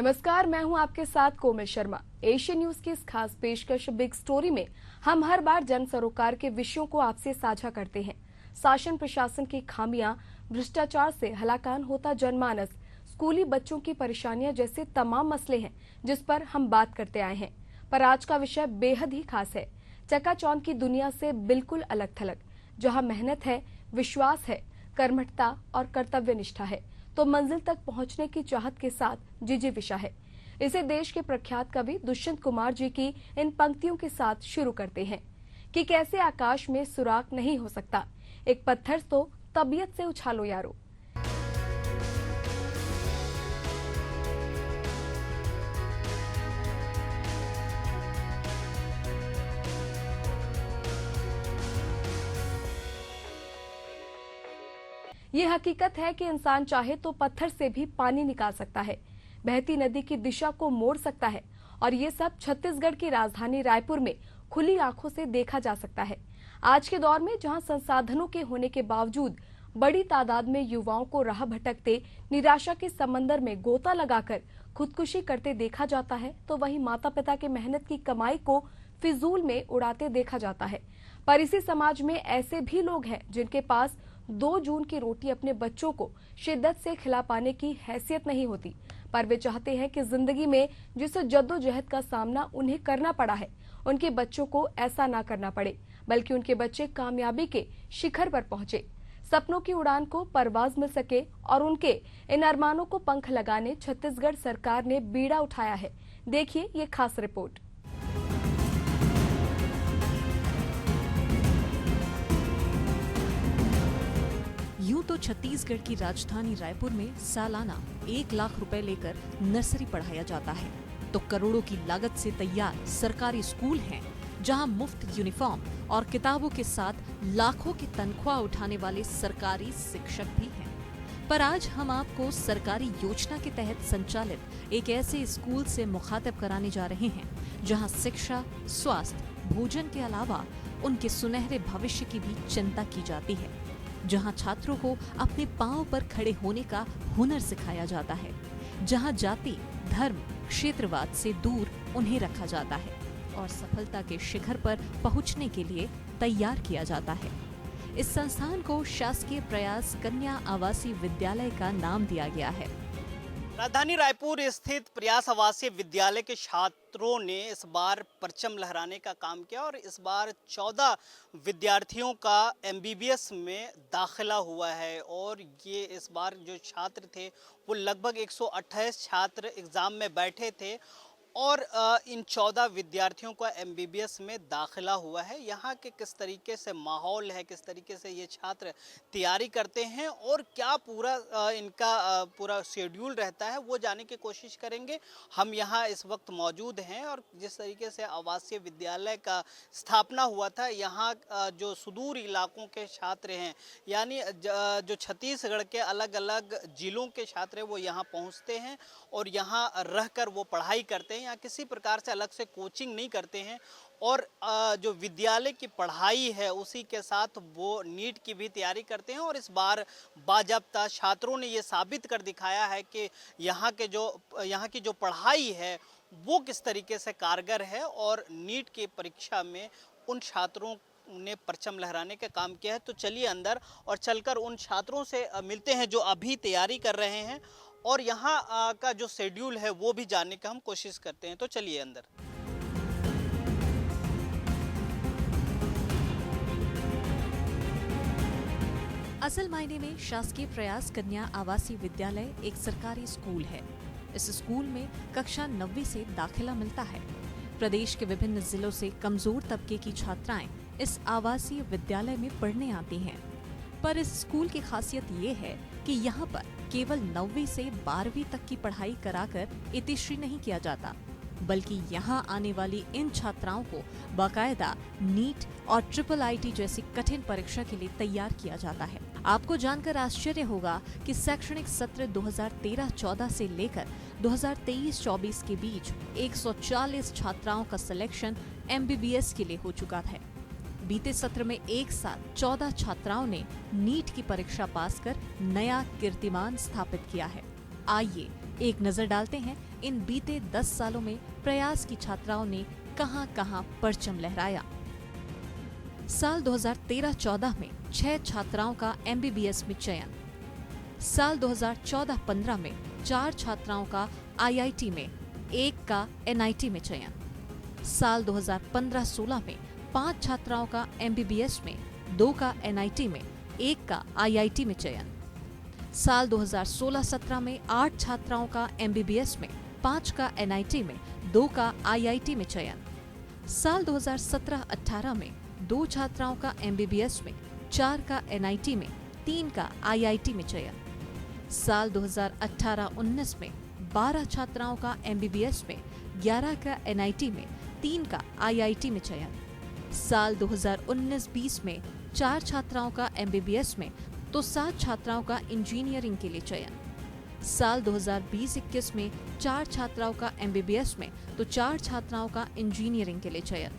नमस्कार, मैं हूं आपके साथ कोमल शर्मा। एशियन न्यूज की इस खास पेशकश बिग स्टोरी में हम हर बार जन सरोकार के विषयों को आपसे साझा करते हैं। शासन प्रशासन की खामियां, भ्रष्टाचार से हलाकान होता जनमानस, स्कूली बच्चों की परेशानियां जैसे तमाम मसले हैं जिस पर हम बात करते आए हैं। पर आज का विषय बेहद ही खास है। चकाचौंध की दुनिया से बिल्कुल अलग थलग, जहाँ मेहनत है, विश्वास है, कर्मठता और कर्तव्य निष्ठा है, तो मंजिल तक पहुंचने की चाहत के साथ जिजीविषा है। इसे देश के प्रख्यात कवि दुष्यंत कुमार जी की इन पंक्तियों के साथ शुरू करते हैं कि कैसे आकाश में सुराग नहीं हो सकता, एक पत्थर तो तबीयत से उछालो यारो। ये हकीकत है कि इंसान चाहे तो पत्थर से भी पानी निकाल सकता है, बहती नदी की दिशा को मोड़ सकता है, और ये सब छत्तीसगढ़ की राजधानी रायपुर में खुली आंखों से देखा जा सकता है। आज के दौर में जहां संसाधनों के होने के बावजूद बड़ी तादाद में युवाओं को राह भटकते निराशा के समंदर में गोता लगाकर खुदकुशी करते देखा जाता है, तो वहीं माता पिता के मेहनत की कमाई को फिजूल में उड़ाते देखा जाता है। पर इसी समाज में ऐसे भी लोग हैं जिनके पास 2 जून की रोटी अपने बच्चों को शिद्दत से खिला पाने की हैसियत नहीं होती, पर वे चाहते हैं कि जिंदगी में जिस जद्दोजहद का सामना उन्हें करना पड़ा है, उनके बच्चों को ऐसा ना करना पड़े, बल्कि उनके बच्चे कामयाबी के शिखर पर पहुंचे, सपनों की उड़ान को परवाज मिल सके। और उनके इन अरमानों को पंख लगाने छत्तीसगढ़ सरकार ने बीड़ा उठाया है। देखिए ये खास रिपोर्ट। यूं तो छत्तीसगढ़ की राजधानी रायपुर में सालाना 1 लाख रुपए लेकर नर्सरी पढ़ाया जाता है, तो करोड़ों की लागत से तैयार सरकारी स्कूल हैं, जहां मुफ्त यूनिफॉर्म और किताबों के साथ लाखों की तनख्वाह उठाने वाले सरकारी शिक्षक भी हैं। पर आज हम आपको सरकारी योजना के तहत संचालित एक ऐसे स्कूल से मुखातिब कराने जा रहे हैं, जहां शिक्षा, स्वास्थ्य, भोजन के अलावा उनके सुनहरे भविष्य की भी चिंता की जाती है, जहां छात्रों को अपने पांव पर खड़े होने का हुनर सिखाया जाता है, जहां जाति, धर्म, क्षेत्रवाद से दूर उन्हें रखा जाता है और सफलता के शिखर पर पहुंचने के लिए तैयार किया जाता है। इस संस्थान को शासकीय प्रयास कन्या आवासीय विद्यालय का नाम दिया गया है। राजधानी रायपुर स्थित प्रयास आवासीय विद्यालय के छात्रों ने इस बार परचम लहराने का काम किया और इस बार 14 विद्यार्थियों का एमबीबीएस में दाखिला हुआ है। और ये इस बार जो छात्र थे वो लगभग 128 छात्र एग्ज़ाम में बैठे थे और इन 14 विद्यार्थियों का एमबीबीएस में दाखिला हुआ है। यहाँ के किस तरीके से माहौल है, किस तरीके से ये छात्र तैयारी करते हैं और क्या पूरा इनका पूरा शेड्यूल रहता है, वो जानने की कोशिश करेंगे। हम यहाँ इस वक्त मौजूद हैं और जिस तरीके से आवासीय विद्यालय का स्थापना हुआ था, यहाँ जो सुदूर इलाकों के छात्र हैं, यानी जो छत्तीसगढ़ के अलग अलग ज़िलों के छात्र हैं, वो यहाँ पहुँचते हैं और यहाँ रहकर वो पढ़ाई करते हैं। यहाँ किसी प्रकार से अलग से कोचिंग नहीं करते हैं और जो विद्यालय की पढ़ाई है उसी के साथ वो नीट की भी तैयारी करते हैं। और इस बार बाजाबता छात्रों ने ये साबित कर दिखाया है कि यहाँ की जो पढ़ाई है वो किस तरीके से कारगर है और नीट की परीक्षा में उन छात्रों ने परचम लहराने का काम किया है। तो चलिए अंदर और चलकर उन छात्रों से मिलते हैं जो अभी तैयारी कर रहे हैं और यहाँ का जो शेड्यूल है वो भी जानने का हम कोशिश करते हैं। तो चलिए अंदर। असल मायने में शासकीय प्रयास कन्या आवासीय विद्यालय एक सरकारी स्कूल है। इस स्कूल में कक्षा 9वीं से दाखिला मिलता है। प्रदेश के विभिन्न जिलों से कमजोर तबके की छात्राएं इस आवासीय विद्यालय में पढ़ने आती हैं। पर इस स्कूल की खासियत ये है कि यहाँ पर केवल 9वीं से 12वीं तक की पढ़ाई कराकर इतिश्री नहीं किया जाता, बल्कि यहाँ आने वाली इन छात्राओं को बाकायदा नीट और IIIT जैसी कठिन परीक्षा के लिए तैयार किया जाता है। आपको जानकर आश्चर्य होगा कि शैक्षणिक सत्र 2013-14 से लेकर 2023-24 के बीच 140 छात्राओं का सिलेक्शन MBBS के लिए हो चुका है। बीते सत्र में एक साथ 14 छात्राओं ने नीट की परीक्षा पास कर नया कीर्तिमान स्थापित किया है। आइए एक नजर डालते हैं इन बीते 10 सालों में प्रयास की छात्राओं ने कहां-कहां परचम लहराया। साल 2013-14 में 6 छात्राओं का MBBS में चयन। साल 2014-15 में 4 छात्राओं का IIT में, 1 का NIT में चयन। साल 2015-16 में 5 छात्राओं का MBBS में, 2 का NIT में, 1 का IIT में चयन। साल 2016-17 में 8 छात्राओं का MBBS में, 5 का NIT में, 2 का IIT में चयन। साल 2017-18 में 2 छात्राओं का MBBS में, 4 का NIT में, 3 का IIT में चयन। साल 2018-19 में 12 छात्राओं का MBBS में, 11 का NIT में, 3 का IIT में चयन। साल 2019-20 में 4 छात्राओं का MBBS में तो 7 छात्राओं का इंजीनियरिंग के लिए चयन। साल 2020-21 में 4 छात्राओं का MBBS में तो 4 छात्राओं का इंजीनियरिंग के लिए चयन।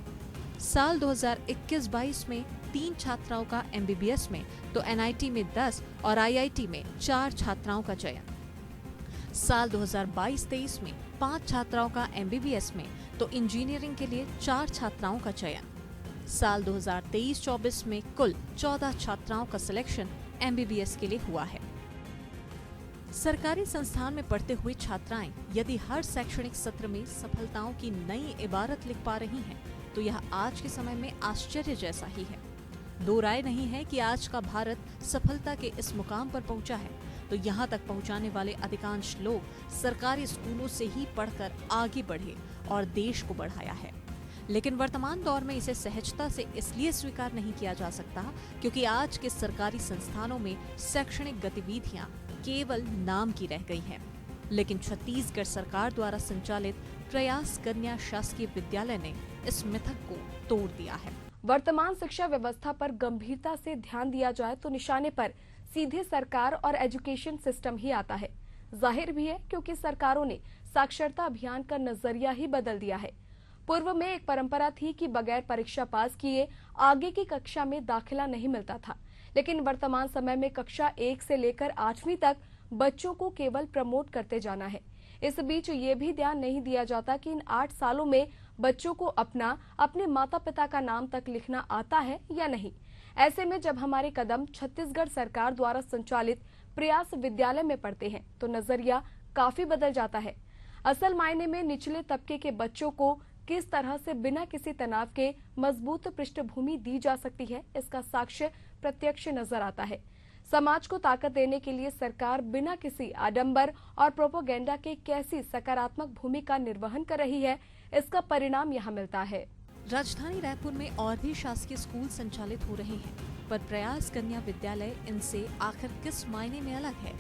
साल 2021-22 में 3 छात्राओं का MBBS में तो NIT में 10 और IIT में 4 छात्राओं का चयन। साल 2022-23 में 5 छात्राओं का MBBS में तो इंजीनियरिंग के लिए 4 छात्राओं का चयन। साल 2023-24 में कुल 14 छात्राओं का सिलेक्शन MBBS के लिए हुआ है। सरकारी संस्थान में पढ़ते हुए छात्राएं यदि हर शैक्षणिक सत्र में सफलताओं की नई इबारत लिख पा रही हैं, तो यह आज के समय में आश्चर्य जैसा ही है। दो राय नहीं है कि आज का भारत सफलता के इस मुकाम पर पहुंचा है, तो यहाँ तक पहुंचाने वाले अधिकांश लोग सरकारी स्कूलों से ही पढ़कर आगे बढ़े और देश को बढ़ाया है। लेकिन वर्तमान दौर में इसे सहजता से इसलिए स्वीकार नहीं किया जा सकता क्योंकि आज के सरकारी संस्थानों में शैक्षणिक गतिविधियां केवल नाम की रह गई हैं। लेकिन छत्तीसगढ़ सरकार द्वारा संचालित प्रयास कन्या शासकीय विद्यालय ने इस मिथक को तोड़ दिया है। वर्तमान शिक्षा व्यवस्था पर गंभीरता से ध्यान दिया जाए तो निशाने पर सीधे सरकार और एजुकेशन सिस्टम ही आता है। जाहिर भी है क्योंकि सरकारों ने साक्षरता अभियान का नजरिया ही बदल दिया है। पूर्व में एक परंपरा थी कि बगैर परीक्षा पास किए आगे की कक्षा में दाखिला नहीं मिलता था, लेकिन वर्तमान समय में कक्षा 1 से लेकर 8वीं तक बच्चों को केवल प्रमोट करते जाना है। इस बीच ये भी ध्यान नहीं दिया जाता कि इन 8 सालों में बच्चों को अपने माता पिता का नाम तक लिखना आता है या नहीं। ऐसे में जब हमारे कदम छत्तीसगढ़ सरकार द्वारा संचालित प्रयास विद्यालय में पड़ते हैं तो नजरिया काफी बदल जाता है। असल मायने में निचले तबके के बच्चों को किस तरह से बिना किसी तनाव के मजबूत पृष्ठभूमि दी जा सकती है, इसका साक्ष्य प्रत्यक्ष नजर आता है। समाज को ताकत देने के लिए सरकार बिना किसी आडंबर और प्रोपोगेंडा के कैसी सकारात्मक भूमिका निर्वहन कर रही है, इसका परिणाम यहाँ मिलता है। राजधानी रायपुर में और भी शासकीय स्कूल संचालित हो रहे हैं, पर प्रयास कन्या विद्यालय इनसे आखिर किस मायने में अलग है?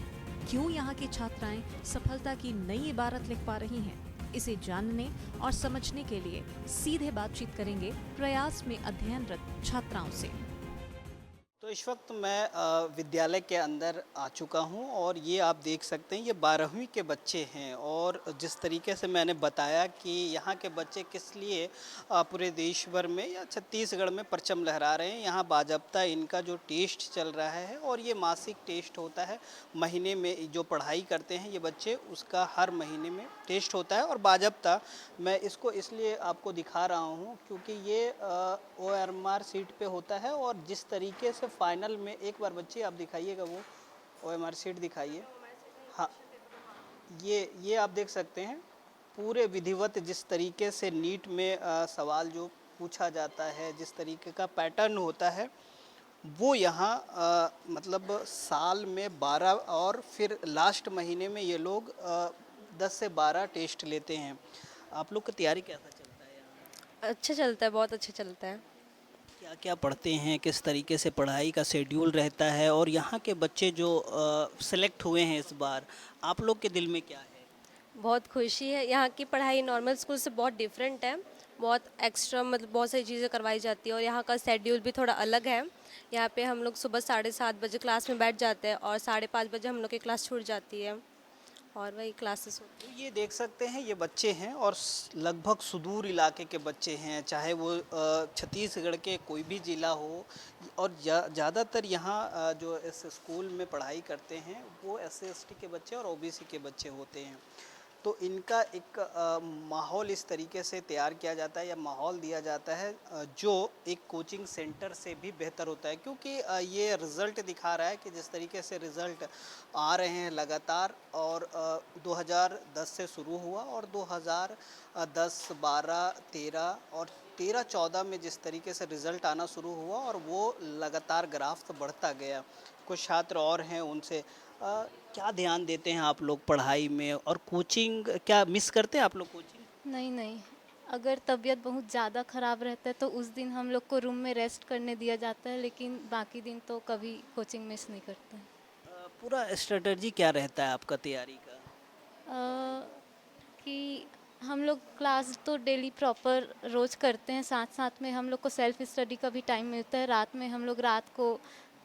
क्यों यहाँ की छात्राएं सफलता की नई इबारत लिख पा रही हैं? इसे जानने और समझने के लिए सीधे बातचीत करेंगे प्रयास में अध्ययनरत छात्राओं से। तो इस वक्त मैं विद्यालय के अंदर आ चुका हूं और ये आप देख सकते हैं ये 12वीं के बच्चे हैं। और जिस तरीके से मैंने बताया कि यहाँ के बच्चे किस लिए पूरे देश भर में या छत्तीसगढ़ में परचम लहरा रहे हैं, यहाँ बाजब्ता इनका जो टेस्ट चल रहा है और ये मासिक टेस्ट होता है। महीने में जो पढ़ाई करते हैं ये बच्चे, उसका हर महीने में टेस्ट होता है और बाजब्ता मैं इसको इसलिए आपको दिखा रहा हूँ क्योंकि ये OMR सीट पे होता है। और जिस तरीके से फाइनल में, एक बार बच्चे आप दिखाइएगा वो OMR सीट दिखाइए। हाँ, ये आप देख सकते हैं पूरे विधिवत जिस तरीके से नीट में सवाल जो पूछा जाता है, जिस तरीके का पैटर्न होता है वो यहाँ मतलब साल में 12 और फिर लास्ट महीने में ये लोग 10 से 12 टेस्ट लेते हैं। आप लोग की तैयारी कैसा चलता है यहाँ? अच्छा चलता है, बहुत अच्छा चलता है। क्या क्या पढ़ते हैं, किस तरीके से पढ़ाई का शेड्यूल रहता है और यहाँ के बच्चे जो सिलेक्ट हुए हैं इस बार, आप लोग के दिल में क्या है? बहुत खुशी है। यहाँ की पढ़ाई नॉर्मल स्कूल से बहुत डिफरेंट है, बहुत एक्स्ट्रा, मतलब बहुत सारी चीज़ें करवाई जाती है और यहाँ का शेड्यूल भी थोड़ा अलग है। यहाँ पे हम लोग सुबह 7:30 बजे क्लास में बैठ जाते हैं और 5:30 बजे हम लोग की क्लास छूट जाती है। और वही क्लासेस होती तो ये देख सकते हैं, ये बच्चे हैं और लगभग सुदूर इलाके के बच्चे हैं, चाहे वो छत्तीसगढ़ के कोई भी ज़िला हो। और ज़्यादातर यहाँ जो इस स्कूल में पढ़ाई करते हैं वो SC/ST के बच्चे और OBC के बच्चे होते हैं। तो इनका एक माहौल इस तरीके से तैयार किया जाता है या माहौल दिया जाता है जो एक कोचिंग सेंटर से भी बेहतर होता है, क्योंकि ये रिज़ल्ट दिखा रहा है कि जिस तरीके से रिज़ल्ट आ रहे हैं लगातार। और 2010 से शुरू हुआ और 2010, 12, 13 और 13-14 में जिस तरीके से रिज़ल्ट आना शुरू हुआ और वो लगातार ग्राफ बढ़ता गया। कुछ छात्र और हैं, उनसे क्या ध्यान देते हैं आप लोग पढ़ाई में, और कोचिंग क्या मिस करते हैं आप लोग कोचिंग? नहीं नहीं, अगर तबीयत बहुत ज़्यादा ख़राब रहता है तो उस दिन हम लोग को रूम में रेस्ट करने दिया जाता है, लेकिन बाकी दिन तो कभी कोचिंग मिस नहीं करते हैं। पूरा स्ट्रेटजी क्या रहता है आपका तैयारी का? कि हम लोग क्लास तो डेली प्रॉपर रोज़ करते हैं, साथ साथ में हम लोग को सेल्फ स्टडी का भी टाइम मिलता है। रात में हम लोग रात को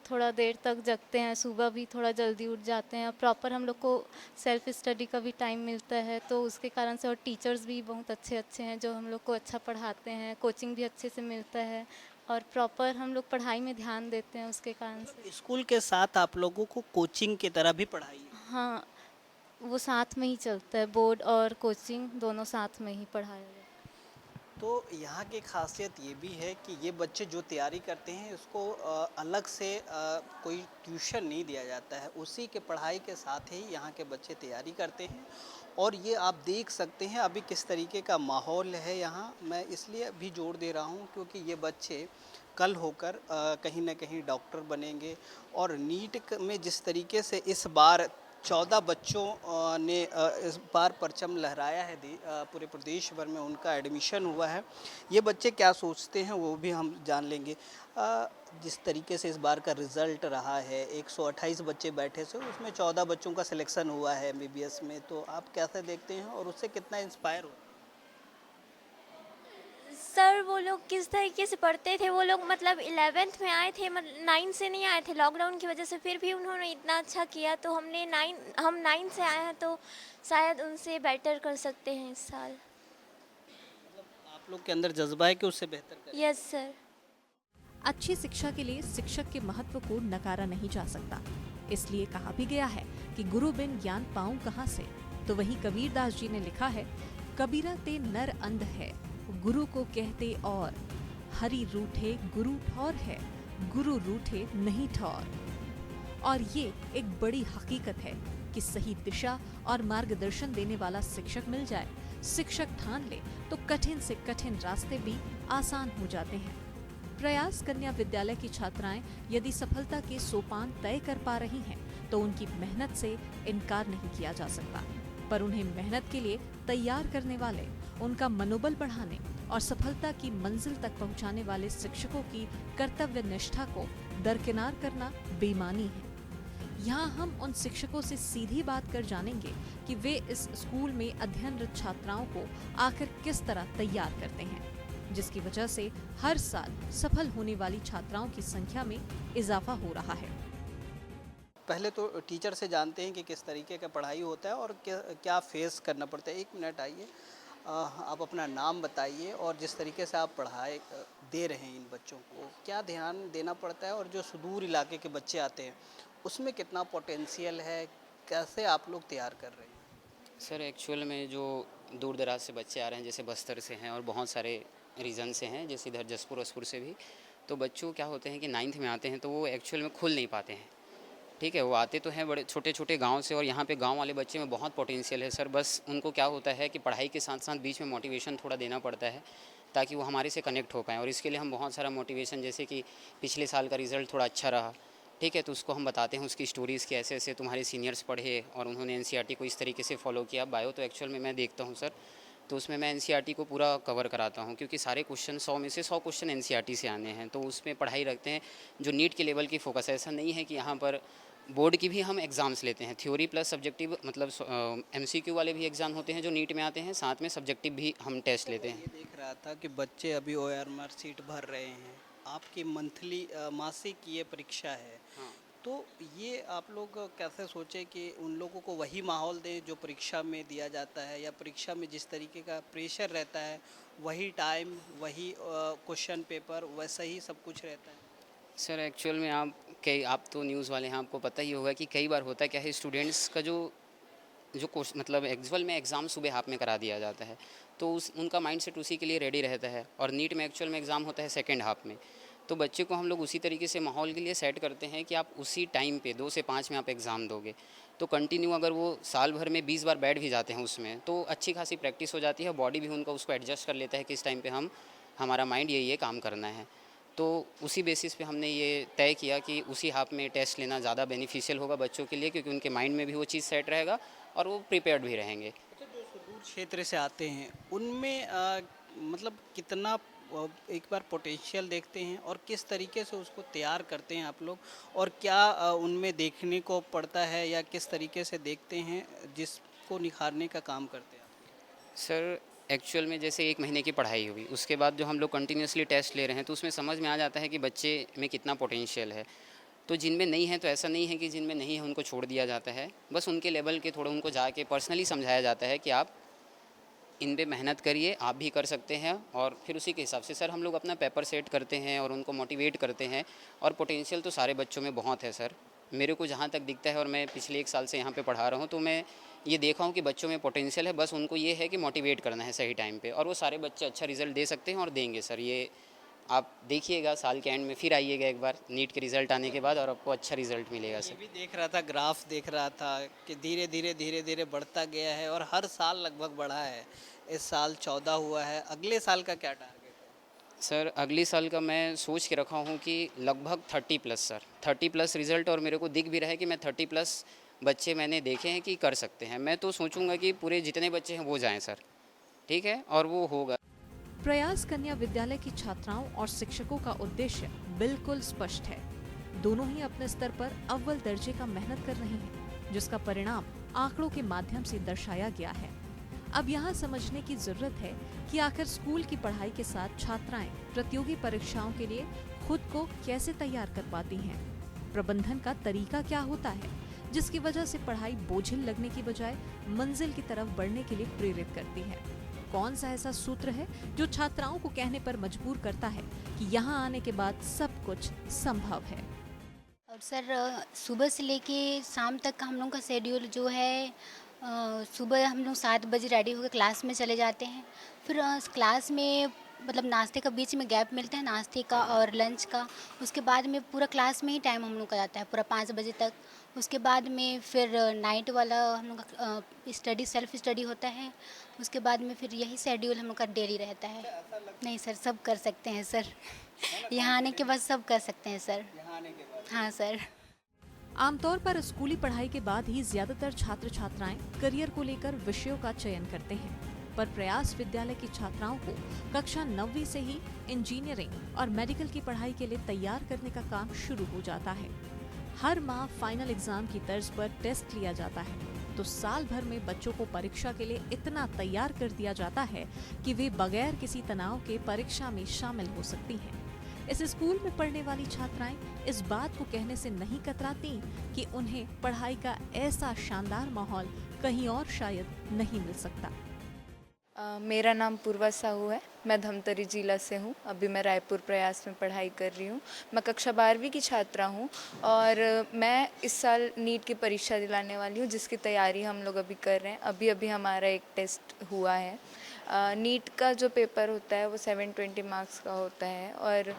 थोड़ा देर तक जगते हैं, सुबह भी थोड़ा जल्दी उठ जाते हैं। प्रॉपर हम लोग को सेल्फ स्टडी का भी टाइम मिलता है, तो उसके कारण से और टीचर्स भी बहुत अच्छे अच्छे हैं जो हम लोग को अच्छा पढ़ाते हैं। कोचिंग भी अच्छे से मिलता है और प्रॉपर हम लोग पढ़ाई में ध्यान देते हैं, उसके कारण से। स्कूल के साथ आप लोगों को कोचिंग की तरह भी पढ़ाई है? हाँ, वो साथ में ही चलता है, बोर्ड और कोचिंग दोनों साथ में ही पढ़ाया जाता है। तो यहाँ की खासियत ये भी है कि ये बच्चे जो तैयारी करते हैं इसको अलग से कोई ट्यूशन नहीं दिया जाता है, उसी के पढ़ाई के साथ ही यहाँ के बच्चे तैयारी करते हैं। और ये आप देख सकते हैं अभी किस तरीके का माहौल है यहाँ। मैं इसलिए भी जोर दे रहा हूँ क्योंकि ये बच्चे कल होकर कहीं ना कहीं डॉक्टर बनेंगे। और नीट में जिस तरीके से इस बार 14 बच्चों ने इस बार परचम लहराया है, पूरे प्रदेश भर में उनका एडमिशन हुआ है। ये बच्चे क्या सोचते हैं वो भी हम जान लेंगे। जिस तरीके से इस बार का रिज़ल्ट रहा है, 128 बच्चे बैठे से उसमें 14 बच्चों का सिलेक्शन हुआ है MBBS में, तो आप कैसे देखते हैं और उससे कितना इंस्पायर हो? सर वो लोग किस तरीके से पढ़ते थे, वो लोग मतलब 11th में आए थे, मतलब 9 से नहीं आए थे लॉकडाउन की वजह से, फिर भी उन्होंने इतना अच्छा किया। तो हम 9 से आए हैं तो शायद उनसे बेटर कर सकते हैं इस साल। आप लोग के अंदर जज्बा है कि उससे बेहतर करें? Yes sir. अच्छी शिक्षा के लिए शिक्षक के महत्व को नकारा नहीं जा सकता। इसलिए कहा भी गया है कि गुरु बिन ज्ञान पाऊं कहाँ से। तो वहीं कबीरदास जी ने लिखा है, कबीरा ते नर अंध है, गुरु को कहते और, हरि रूठे गुरु ठौर है, गुरु रूठे नहीं ठौर। और ये एक बड़ी हकीकत है कि सही दिशा और मार्गदर्शन देने वाला शिक्षक मिल जाए, शिक्षक ठान ले, तो कठिन से कठिन रास्ते भी आसान हो जाते हैं। प्रयास कन्या विद्यालय की छात्राएं यदि सफलता के सोपान तय कर पा रही हैं, तो उनकी मेहनत से इनकार नहीं किया जा सकता। पर उन्हें मेहनत के लिए तैयार करने वाले, उनका मनोबल बढ़ाने और सफलता की मंजिल तक पहुंचाने वाले शिक्षकों की कर्तव्य निष्ठा को दरकिनार करना बेईमानी है। यहाँ हम उन शिक्षकों से सीधी बात कर जानेंगे कि वे इस स्कूल में अध्ययनरत छात्राओं को आखिर किस तरह तैयार करते हैं, जिसकी वजह से हर साल सफल होने वाली छात्राओं की संख्या में इजाफा हो रहा है। पहले तो टीचर से जानते हैं कि किस तरीके का पढ़ाई होता है और क्या फेस करना पड़ता है। एक मिनट आइए, आप अपना नाम बताइए और जिस तरीके से आप पढ़ाई दे रहे हैं इन बच्चों को, क्या ध्यान देना पड़ता है, और जो सुदूर इलाके के बच्चे आते हैं उसमें कितना पोटेंशियल है, कैसे आप लोग तैयार कर रहे हैं? सर एक्चुअल में जो दूर दराज से बच्चे आ रहे हैं, जैसे बस्तर से हैं और बहुत सारे रीजन से हैं, जैसे इधर जसपुर वसपुर से भी, तो बच्चों क्या होते हैं कि 9th में आते हैं तो वो एक्चुअल में खुल नहीं पाते हैं। ठीक है, वो आते तो हैं बड़े छोटे छोटे गांव से, और यहाँ पे गांव वाले बच्चे में बहुत पोटेंशियल है सर। बस उनको क्या होता है कि पढ़ाई के साथ साथ बीच में मोटिवेशन थोड़ा देना पड़ता है ताकि वो हमारे से कनेक्ट हो पाएँ, और इसके लिए हम बहुत सारा मोटिवेशन, जैसे कि पिछले साल का रिज़ल्ट थोड़ा अच्छा रहा, ठीक है, तो उसको हम बताते हैं उसकी स्टोरीज़ के ऐसे ऐसे तुम्हारे सीनियर्स पढ़े और उन्होंने NCERT को इस तरीके से फॉलो किया। बायो तो एक्चुअल में मैं देखता हूँ सर, तो उसमें मैं NCERT को पूरा कवर कराता हूँ, क्योंकि सारे क्वेश्चन 100 में से 100 क्वेश्चन NCERT से आने हैं, तो उसमें पढ़ाई रखते हैं जो नीट के लेवल की फोकस है। ऐसा नहीं है कि यहाँ पर बोर्ड की भी हम एग्ज़ाम्स लेते हैं, थ्योरी प्लस सब्जेक्टिव, मतलब MCQ वाले भी एग्ज़ाम होते हैं जो नीट में आते हैं, साथ में सब्जेक्टिव भी हम टेस्ट लेते हैं। ये देख रहा था कि बच्चे अभी OMR सीट भर रहे हैं, आपकी मंथली मासिक ये परीक्षा है, हाँ। तो ये आप लोग कैसे सोचे कि उन लोगों को वही माहौल दें जो परीक्षा में दिया जाता है, या परीक्षा में जिस तरीके का प्रेशर रहता है वही टाइम, वही क्वेश्चन पेपर, वैसा ही सब कुछ रहता है? सर एक्चुअल में आप तो न्यूज़ वाले हैं, आपको पता ही होगा कि कई बार होता क्या है, स्टूडेंट्स का जो जो कोर्स मतलब एक्चुअल में एग्ज़ाम सुबह हाफ में करा दिया जाता है, तो उस उनका माइंडसेट उसी के लिए रेडी रहता है। और नीट में एक्चुअल में एग्ज़ाम होता है सेकेंड हाफ में, तो बच्चे को हम लोग उसी तरीके से माहौल के लिए सेट करते हैं कि आप उसी टाइम पे 2 से 5 में आप एग्ज़ाम दोगे, तो कंटिन्यू अगर वो साल भर में 20 बार बैठ भी जाते हैं उसमें, तो अच्छी खासी प्रैक्टिस हो जाती है, बॉडी भी उनका उसको एडजस्ट कर लेता है कि इस टाइम पे हमारा माइंड ये काम करना है। तो उसी बेसिस पे हमने ये तय किया कि उसी हाफ में टेस्ट लेना ज़्यादा बेनिफिशियल होगा बच्चों के लिए, क्योंकि उनके माइंड में भी वो चीज़ सेट रहेगा और वो प्रिपेयर्ड भी रहेंगे। अच्छा, जो सुदूर क्षेत्र से आते हैं उनमें मतलब कितना एक बार पोटेंशियल देखते हैं और किस तरीके से उसको तैयार करते हैं आप लोग, और क्या उनमें देखने को पड़ता है या किस तरीके से देखते हैं जिसको निखारने का काम करते हैं आप? सर एक्चुअल में जैसे 1 महीने की पढ़ाई हुई, उसके बाद जो हम लोग कंटिन्यूसली टेस्ट ले रहे हैं, तो उसमें समझ में आ जाता है कि बच्चे में कितना पोटेंशियल है। तो जिनमें नहीं है, तो ऐसा नहीं है कि जिनमें नहीं है उनको छोड़ दिया जाता है, बस उनके लेवल के थोड़ा उनको जाके पर्सनली समझाया जाता है कि आप इन पे मेहनत करिए, आप भी कर सकते हैं। और फिर उसी के हिसाब से सर हम लोग अपना पेपर सेट करते हैं और उनको मोटिवेट करते हैं। और पोटेंशियल तो सारे बच्चों में बहुत है सर, मेरे को जहाँ तक दिखता है, और मैं पिछले 1 साल से यहाँ पे पढ़ा रहा हूँ, तो मैं ये देखा हूँ कि बच्चों में पोटेंशियल है, बस उनको ये है कि मोटिवेट करना है सही टाइम पे, और वो सारे बच्चे अच्छा रिजल्ट दे सकते हैं और देंगे सर। ये आप देखिएगा, साल के एंड में फिर आइएगा एक बार नीट के रिज़ल्ट आने के बाद, और आपको अच्छा रिजल्ट मिलेगा ये सर। भी देख रहा था, ग्राफ देख रहा था कि धीरे धीरे बढ़ता गया है और हर साल लगभग बढ़ा है। इस साल 14 हुआ है, अगले साल का क्या टारगेट है? सर अगले साल का मैं सोच के रखा हूँ कि लगभग 30+ सर, 30+ रिज़ल्ट, और मेरे को दिख भी रहा है कि मैं 30+ बच्चे मैंने देखे हैं कि कर सकते हैं। मैं तो सोचूंगा कि पूरे जितने बच्चे हैं वो जाएं सर, ठीक है, और वो होगा। प्रयास कन्या विद्यालय की छात्राओं और शिक्षकों का उद्देश्य बिल्कुल स्पष्ट है। दोनों ही अपने स्तर पर अव्वल दर्जे का मेहनत कर रहे हैं, जिसका परिणाम आंकड़ों के माध्यम से दर्शाया गया है। अब यहाँ समझने की जरूरत है कि आखिर स्कूल की पढ़ाई के साथ छात्राएं प्रतियोगी परीक्षाओं के लिए खुद को कैसे तैयार कर पाती हैं। प्रबंधन का तरीका क्या होता है, जिसकी वजह से पढ़ाई बोझिल लगने की बजाय मंजिल की तरफ बढ़ने के लिए प्रेरित करती है। कौन सा ऐसा सूत्र है जो छात्राओं को कहने पर मजबूर करता है कि यहाँ आने के बाद सब कुछ संभव है। और सर सुबह से लेके शाम तक का हम लोग का शेड्यूल जो है, सुबह हम लोग 7 बजे रेडी होकर क्लास में चले जाते हैं। फिर क्लास में मतलब नाश्ते का बीच में गैप मिलता है, नाश्ते का और लंच का। उसके बाद में पूरा क्लास में ही टाइम हम लोग का जाता है, पूरा 5 बजे तक। उसके बाद में फिर नाइट वाला हम लोग का स्टडी, सेल्फ स्टडी होता है। उसके बाद में फिर यही शेड्यूल हम लोग का डेली रहता है। नहीं सर, सब कर सकते हैं सर, यहाँ आने के बाद सब कर सकते हैं सर। हाँ सर। आमतौर पर स्कूली पढ़ाई के बाद ही ज्यादातर छात्र छात्राएं करियर को लेकर विषयों का चयन करते हैं, पर प्रयास विद्यालय की छात्राओं को कक्षा 9वीं से ही इंजीनियरिंग और मेडिकल की पढ़ाई के लिए तैयार करने का काम शुरू हो जाता है। हर माह फाइनल एग्जाम की तर्ज पर टेस्ट लिया जाता है, तो साल भर में बच्चों को परीक्षा के लिए इतना तैयार कर दिया जाता है कि वे बगैर किसी तनाव के परीक्षा में शामिल हो सकती हैं। इस स्कूल में पढ़ने वाली छात्राएं इस बात को कहने से नहीं कतराती कि उन्हें पढ़ाई का ऐसा शानदार माहौल कहीं और शायद नहीं मिल सकता। मेरा नाम पूर्वा साहू है, मैं धमतरी जिला से हूँ। अभी मैं रायपुर प्रयास में पढ़ाई कर रही हूँ। मैं कक्षा 12वीं की छात्रा हूँ और मैं इस साल नीट की परीक्षा दिलाने वाली हूँ, जिसकी तैयारी हम लोग अभी कर रहे हैं। अभी हमारा एक टेस्ट हुआ है। नीट का जो पेपर होता है वो 720 मार्क्स का होता है, और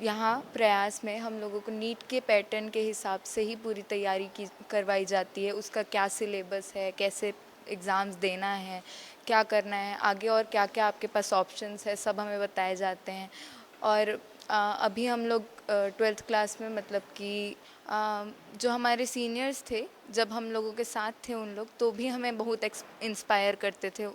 यहाँ प्रयास में हम लोगों को नीट के पैटर्न के हिसाब से ही पूरी तैयारी करवाई जाती है। उसका क्या सिलेबस है, कैसे एग्ज़ाम्स देना है, क्या करना है आगे, और क्या क्या आपके पास ऑप्शंस है, सब हमें बताए जाते हैं। और अभी हम लोग 12th क्लास में, मतलब कि जो हमारे सीनियर्स थे जब हम लोगों के साथ थे उन लोग, तो भी हमें बहुत इंस्पायर करते थे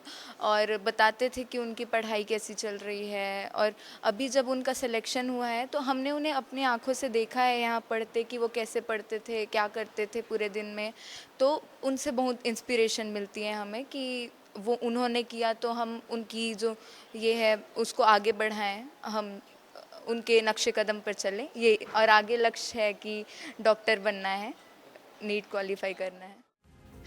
और बताते थे कि उनकी पढ़ाई कैसी चल रही है। और अभी जब उनका सिलेक्शन हुआ है तो हमने उन्हें अपनी आंखों से देखा है यहाँ पढ़ते, कि वो कैसे पढ़ते थे, क्या करते थे पूरे दिन में। तो उनसे बहुत इंस्पिरेशन मिलती है हमें कि वो उन्होंने किया तो हम उनकी जो ये है उसको आगे बढ़ाएं, हम उनके नक्शे कदम पर चलें ये, और आगे लक्ष्य है कि डॉक्टर बनना है, नीट क्वालिफाई करना है।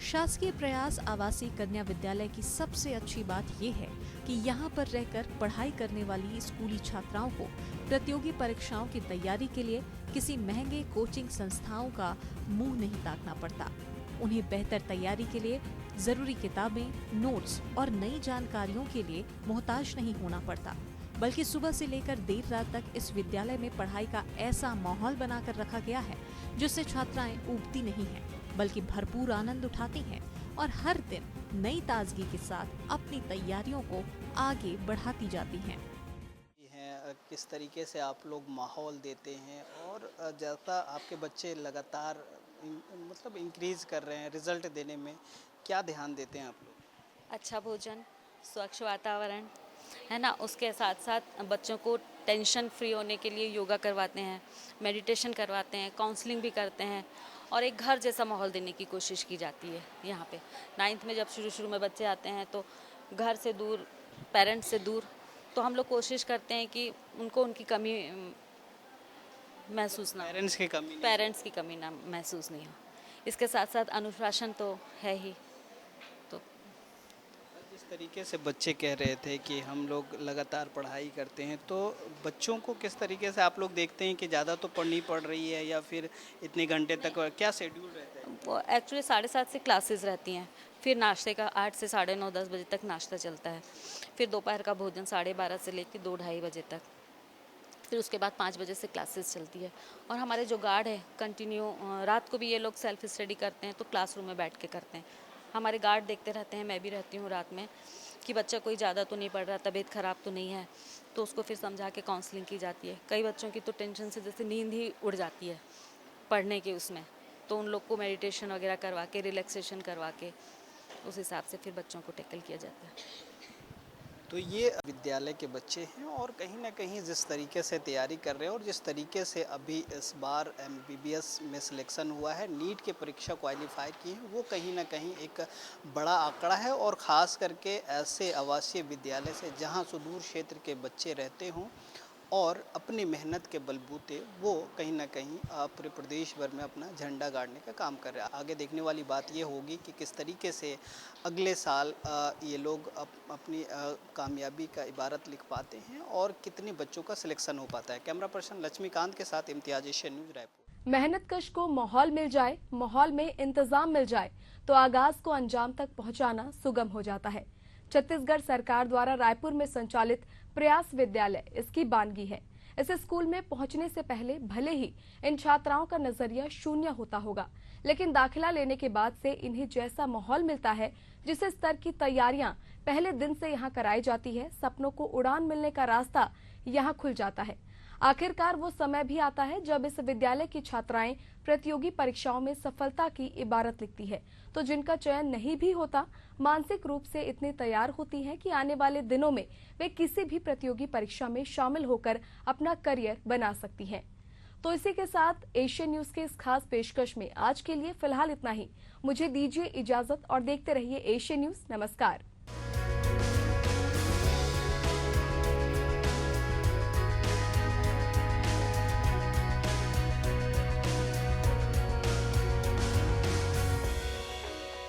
शासकीय प्रयास आवासीय कन्या विद्यालय की सबसे अच्छी बात ये है कि यहाँ पर रहकर पढ़ाई करने वाली स्कूली छात्राओं को प्रतियोगी परीक्षाओं की तैयारी के लिए किसी महंगे कोचिंग संस्थाओं का मुंह नहीं ताकना पड़ता। उन्हें बेहतर तैयारी के लिए जरूरी किताबें, नोट्स और नई जानकारियों के लिए मोहताज नहीं होना पड़ता, बल्कि सुबह से लेकर देर रात तक इस विद्यालय में पढ़ाई का ऐसा माहौल बनाकर रखा गया है जिससे छात्राएं ऊबती नहीं हैं, बल्कि भरपूर आनंद उठाती हैं और हर दिन नई ताजगी के साथ अपनी तैयारियों को आगे बढ़ाती जाती हैं। किस तरीके से आप लोग माहौल देते हैं और जैसा आपके बच्चे लगातार मतलब इंक्रीज कर रहे हैं रिजल्ट देने में, क्या ध्यान देते हैं आप लोग? अच्छा भोजन, स्वच्छ वातावरण है ना, उसके साथ साथ बच्चों को टेंशन फ्री होने के लिए योगा करवाते हैं, मेडिटेशन करवाते हैं, काउंसलिंग भी करते हैं और एक घर जैसा माहौल देने की कोशिश की जाती है। यहाँ पे 9th में जब शुरू में बच्चे आते हैं तो घर से दूर, पेरेंट्स से दूर, तो हम लोग कोशिश करते हैं कि उनको उनकी कमी महसूस ना, पेरेंट्स की कमी ना महसूस नहीं हो। इसके साथ साथ अनुशासन तो है ही। तो जिस तरीके से बच्चे कह रहे थे कि हम लोग लगातार पढ़ाई करते हैं, तो बच्चों को किस तरीके से आप लोग देखते हैं कि ज़्यादा तो पढ़नी पड़ रही है या फिर इतने घंटे तक, क्या शेड्यूल रहता है? वो एक्चुअली 7:30 से क्लासेस रहती हैं, फिर नाश्ते का 8 से 9:30 10 बजे तक नाश्ता चलता है, फिर दोपहर का भोजन 12:30 से लेकर 2-2:30 बजे तक, फिर उसके बाद 5 बजे से क्लासेस चलती है। और हमारे जो गार्ड है कंटिन्यू रात को भी ये लोग सेल्फ स्टडी करते हैं, तो क्लासरूम में बैठ के करते हैं। हमारे गार्ड देखते रहते हैं, मैं भी रहती हूँ रात में, कि बच्चा कोई ज़्यादा तो नहीं पढ़ रहा, तबीयत ख़राब तो नहीं है, तो उसको फिर समझा के काउंसलिंग की जाती है। कई बच्चों की तो टेंशन से जैसे नींद ही उड़ जाती है पढ़ने के उसमें, तो उन लोग को मेडिटेशन वगैरह करवा के, रिलैक्सेशन करवा के, उस हिसाब से फिर बच्चों को टैकल किया जाता है। तो ये विद्यालय के बच्चे हैं और कहीं ना कहीं जिस तरीके से तैयारी कर रहे हैं और जिस तरीके से अभी इस बार MBBS में सिलेक्शन हुआ है, नीट के परीक्षा क्वालिफाई की है, वो कहीं ना कहीं एक बड़ा आंकड़ा है। और ख़ास करके ऐसे आवासीय विद्यालय से जहां सुदूर क्षेत्र के बच्चे रहते हों और अपनी मेहनत के बलबूते वो कहीं ना कहीं पूरे प्रदेश भर में अपना झंडा गाड़ने का काम कर रहे हैं। आगे देखने वाली बात ये होगी कि किस तरीके से अगले साल ये लोग अपनी कामयाबी का इबारत लिख पाते हैं और कितने बच्चों का सिलेक्शन हो पाता है। कैमरा पर्सन लक्ष्मीकांत के साथ इम्तियाज एशियन न्यूज़ रायपुर। मेहनत कश को माहौल मिल जाए, माहौल में इंतजाम मिल जाए तो आगाज को अंजाम तक पहुंचाना सुगम हो जाता है। छत्तीसगढ़ सरकार द्वारा रायपुर में संचालित प्रयास विद्यालय इसकी बानगी है। इस स्कूल में पहुंचने से पहले भले ही इन छात्राओं का नजरिया शून्य होता होगा, लेकिन दाखिला लेने के बाद से इन्हें जैसा माहौल मिलता है, जिस स्तर की तैयारियां पहले दिन से यहाँ कराई जाती है, सपनों को उड़ान मिलने का रास्ता यहाँ खुल जाता है। आखिरकार वो समय भी आता है जब इस विद्यालय की छात्राएं प्रतियोगी परीक्षाओं में सफलता की इबारत लिखती है, तो जिनका चयन नहीं भी होता, मानसिक रूप से इतनी तैयार होती हैं कि आने वाले दिनों में वे किसी भी प्रतियोगी परीक्षा में शामिल होकर अपना करियर बना सकती हैं। तो इसी के साथ एशियन न्यूज के इस खास पेशकश में आज के लिए फिलहाल इतना ही। मुझे दीजिए इजाजत और देखते रहिए एशियन न्यूज। नमस्कार।